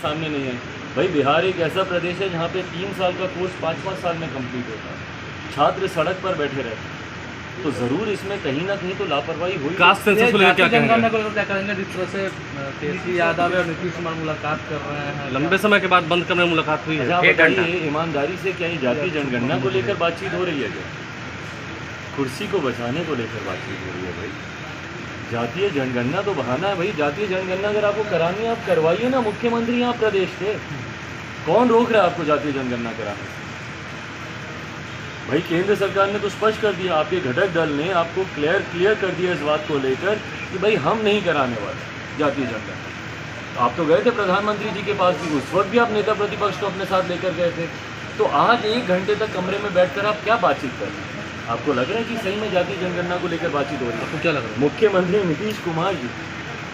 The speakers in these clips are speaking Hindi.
सामने नहीं आई। भाई बिहार एक ऐसा प्रदेश है जहाँ पे 3 साल का कोर्स 5-5 साल में कंप्लीट होता है, छात्र सड़क पर बैठे रहते हैं, तो ज़रूर इसमें कहीं ना कहीं तो लापरवाही हुई। कास्ट सेंसस को लेकर क्या जनगणना को लेकर क्या कहेंगे? जिस तरह से तेजस्वी यादव और नीतीश कुमार मुलाकात कर रहे हैं, लंबे समय के बाद बंद करने में मुलाकात हुई है। अच्छा बताइए ईमानदारी से, क्या ये जातीय जनगणना को लेकर बातचीत हो रही है क्या? कुर्सी को बचाने को लेकर बातचीत हो रही है भाई। जातीय जनगणना तो बहाना है भाई। जातीय जनगणना अगर आपको करानी है आप करवाइए ना, मुख्यमंत्री यहाँ प्रदेश के, कौन रोक रहा है आपको जातीय जनगणना कराने से? भाई केंद्र सरकार ने तो स्पष्ट कर दिया, आपके घटक दल ने आपको क्लियर कर दिया इस बात को लेकर कि भाई हम नहीं कराने वाले जातीय जनगणना। आप तो गए थे प्रधानमंत्री जी के पास भी, उस वक्त भी आप नेता प्रतिपक्ष को अपने साथ लेकर गए थे। तो आज 1 घंटे तक कमरे में बैठकर आप क्या बातचीत कर रहे हैं? आपको लग रहा है कि सही में जातीय जनगणना को लेकर बातचीत हो रही है? आपको क्या लग रहा है? मुख्यमंत्री नीतीश कुमार जी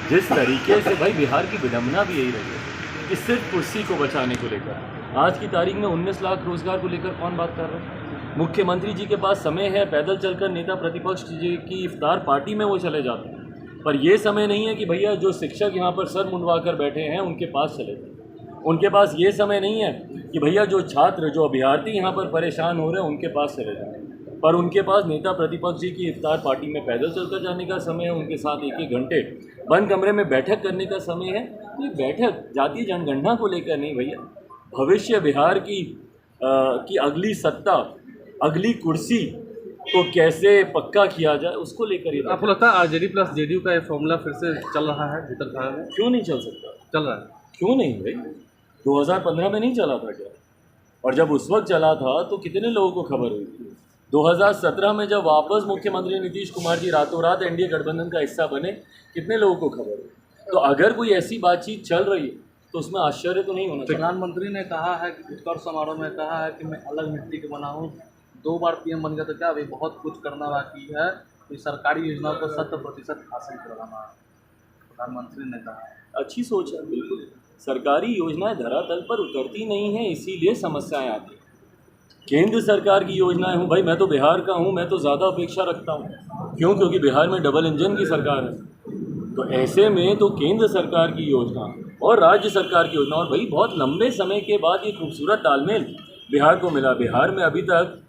जिस तरीके से, भाई बिहार की विडंबना भी यही रही है कि सिर्फ कुर्सी को बचाने को लेकर आज की तारीख में 19 लाख रोजगार को लेकर कौन बात कर रहा है? मुख्यमंत्री जी के पास समय है, पैदल चलकर नेता प्रतिपक्ष जी की इफ्तार पार्टी में वो चले जाते हैं, पर ये समय नहीं है कि भैया जो शिक्षक यहाँ पर सर मुंडवा कर बैठे हैं उनके पास चले जाए। उनके पास ये समय नहीं है कि भैया जो छात्र, जो अभ्यर्थी यहाँ पर परेशान हो रहे हैं उनके पास चले जाएँ, पर उनके पास नेता प्रतिपक्ष जी की इफ्तार पार्टी में पैदल चलकर जाने का समय है, उनके साथ 1-1 घंटे बंद कमरे में बैठक करने का समय है। ये बैठक जातीय जनगणना को लेकर नहीं भैया, भविष्य बिहार की अगली सत्ता, अगली कुर्सी को कैसे पक्का किया जाए उसको लेकर ही। आपको लगता है आरजेडी प्लस जेडीयू का ये फॉर्मूला फिर से चल रहा है भीतर थाना में? क्यों नहीं चल सकता? चल रहा है। क्यों नहीं भाई? 2015 में नहीं चला था क्या? और जब उस वक्त चला था तो कितने लोगों को खबर हुई थी? 2017 में जब वापस मुख्यमंत्री नीतीश कुमार जी रातों रात एनडीए गठबंधन का हिस्सा बने, कितने लोगों को खबर हुई? तो अगर कोई ऐसी बातचीत चल रही है तो उसमें आश्चर्य तो नहीं होना चाहिए। प्रधानमंत्री ने कहा है कि उत्कर्ष समारोह में कहा है कि मैं अलग मिट्टी के बना हूँ, 2 बार पीएम बन गया तो क्या अभी बहुत कुछ करना बाकी है, तो सरकारी योजनाओं को 100% हासिल करवाना है, प्रधानमंत्री ने कहा। अच्छी सोच है, बिल्कुल। सरकारी योजनाएं धरातल पर उतरती नहीं हैं, इसीलिए समस्याएं आती हैं। केंद्र सरकार की योजनाएं हूँ भाई, मैं तो बिहार का हूँ, मैं तो ज़्यादा अपेक्षा रखता हूँ। क्यों? क्योंकि बिहार में डबल इंजन की सरकार है, तो ऐसे में तो केंद्र सरकार की योजना और राज्य सरकार की योजना, और भाई बहुत लंबे समय के बाद ये खूबसूरत तालमेल बिहार को मिला। बिहार में अभी तक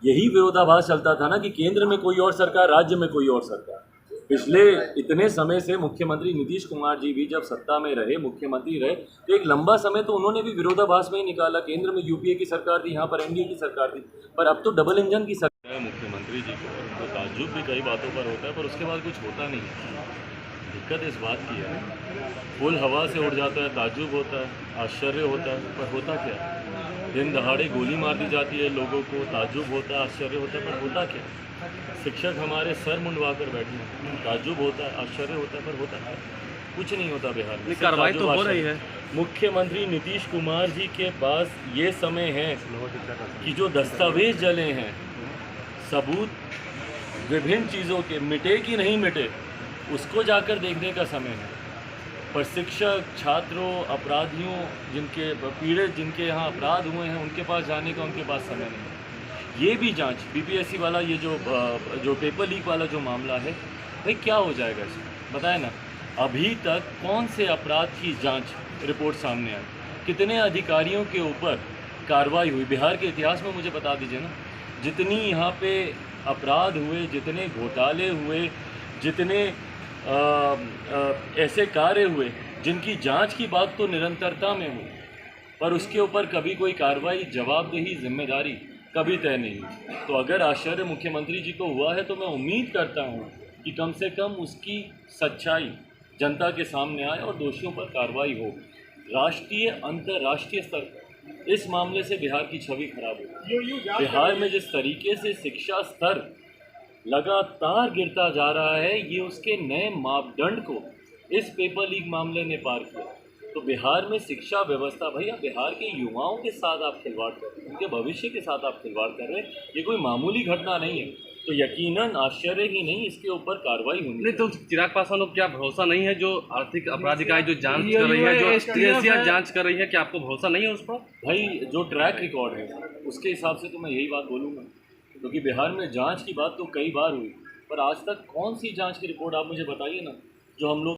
यही विरोधाभास चलता था ना कि केंद्र में कोई और सरकार, राज्य में कोई और सरकार। पिछले इतने समय से मुख्यमंत्री नीतीश कुमार जी भी जब सत्ता में रहे, मुख्यमंत्री रहे, तो एक लंबा समय तो उन्होंने भी विरोधाभास में ही निकाला। केंद्र में यूपीए की सरकार थी, यहाँ पर एनडीए की सरकार थी, पर अब तो डबल इंजन की सरकार है मुख्यमंत्री जी को। तो ताज्जुब भी कई बातों पर होता है, पर उसके बाद कुछ होता नहीं है। दिक्कत इस बात की है, फुल हवा से उड़ जाता है, ताज्जुब होता है, आश्चर्य होता है, पर होता क्या है? दिन दहाड़े गोली मार दी जाती है लोगों को, ताज्जुब होता है, आश्चर्य होता है, पर होता क्या? शिक्षक हमारे सर मुंडवा कर बैठे हैं, ताज्जुब होता है, आश्चर्य होता है, पर होता क्या? कुछ नहीं होता बिहार में। कार्रवाई तो हो रही है। मुख्यमंत्री नीतीश कुमार जी के पास ये समय है कि जो दस्तावेज जले हैं, सबूत विभिन्न चीज़ों के, मिटे कि नहीं मिटे, उसको जाकर देखने का समय है। पर शिक्षक, छात्रों, अपराधियों, जिनके पीड़ित, जिनके यहाँ अपराध हुए हैं, उनके पास जाने का उनके पास समय नहीं है। ये भी जांच बीपीएससी वाला, ये जो पेपर लीक वाला जो मामला है, भाई क्या हो जाएगा इसमें? बताए ना, अभी तक कौन से अपराध की जांच रिपोर्ट सामने आई, कितने अधिकारियों के ऊपर कार्रवाई हुई? बिहार के इतिहास में मुझे बता दीजिए ना, जितनी यहाँ पे अपराध हुए, जितने घोटाले हुए, जितने ऐसे कार्य हुए जिनकी जांच की बात तो निरंतरता में हुई, पर उसके ऊपर कभी कोई कार्रवाई, जवाबदेही, जिम्मेदारी कभी तय नहीं हुई। तो अगर आश्चर्य मुख्यमंत्री जी को हुआ है तो मैं उम्मीद करता हूँ कि कम से कम उसकी सच्चाई जनता के सामने आए और दोषियों पर कार्रवाई हो। राष्ट्रीय, अंतर्राष्ट्रीय स्तर पर इस मामले से बिहार की छवि खराब हो। बिहार में जिस तरीके से शिक्षा स्तर लगातार गिरता जा रहा है, ये उसके नए मापदंड को इस पेपर लीक मामले ने पार किया। तो बिहार में शिक्षा व्यवस्था, भैया बिहार के युवाओं के साथ आप खिलवाड़ कर रहे हैं, उनके भविष्य के साथ आप खिलवाड़ कर रहे हैं, ये कोई मामूली घटना नहीं है। तो यकीनन आश्चर्य ही नहीं, इसके ऊपर कार्रवाई होनी नहीं। तो चिराग पासवान को क्या भरोसा नहीं है? जो आर्थिक अपराध इकाई जो जांच कर रही है, जो एजेंसियां जांच कर रही है, क्या आपको भरोसा नहीं है उस पर? भाई जो ट्रैक रिकॉर्ड है उसके हिसाब से तो मैं यही बात बोलूँगा, क्योंकि बिहार में जांच की बात तो कई बार हुई, पर आज तक कौन सी जांच की रिपोर्ट आप मुझे बताइए ना, जो हम लोग